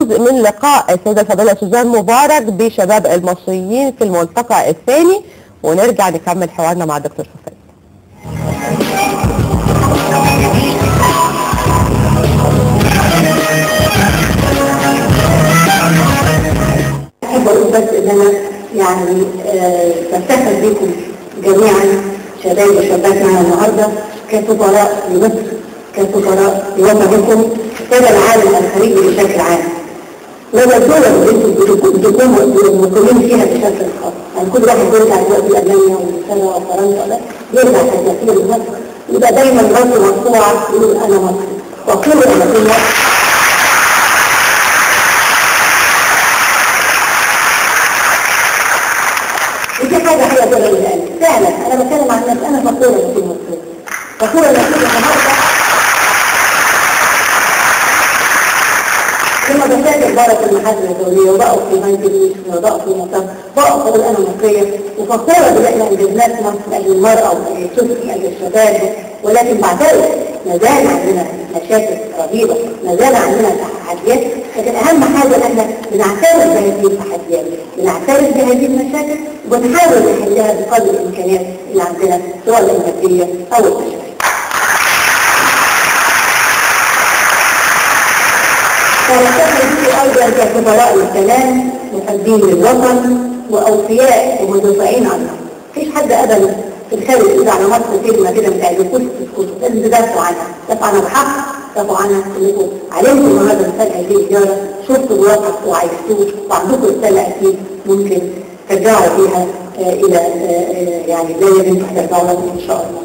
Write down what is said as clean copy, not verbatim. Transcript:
من لقاء السيدة الفاضلة سوزان مبارك بشباب المصريين في الملتقى الثاني، ونرجع نكمل حوارنا مع الدكتور سوزان. أحب أقول بس إن أنا يعني بفتخر بكم جميعا شباب وشابات معنا النهارده كسفراء لمصر، كسفراء لوطنكم، كذا العالم الخارجي بشكل عام. ولا الدولة اللي انتم بتكونوا مقيمين فيها بشكل خاص، يعني كل واحد بيرجع دلوقتي لألمانيا وانجلترا وفرنسا بيرجع كثير لمصر، يبقى دايما راسه مرفوعة يقول أنا مصري، وأقول أنا في مصر. ودي حاجة حلوة جدا للقلب، فعلا أنا بتكلم عن نفسي، أنا فخورة إني مصرية، فخورة إني النهارده لما بسافر بره في المحافل الدولية وبقوا في منزل وبقوا في مصر، بقوا أقول أنا مصرية وفخورة بأن إنجازات مصر لأجل المرأة ولأجل الطفل لأجل الشباب، ولكن بعترف ما زال عندنا مشاكل رهيبة، ما زال عندنا تحديات، لكن أهم حاجة إن احنا بنعترف بهذه التحديات، بنعترف بهذه المشاكل وبنحاول نحلها بقدر الإمكانيات اللي عندنا سواء المادية أو البشرية. فنفتخر به أيضا كسفراء للسلام، محبين للوطن وأوفياء ومدافعين عنه. مفيش حد أبدا في الخارج يقول على مصر كلمة كده ما تعجبكوش تسكتوا، لازم تدافعوا عنها، تدافعوا عنها بحق، تدافعوا عنها كلكم. علمتوا النهارده رسالة هذه الزيارة، شفتوا الواقع وعيشتوه، وعندكم رسالة أكيد ممكن ترجعوا بيها إلى يعني بلاد ترجعوا لها إن شاء الله.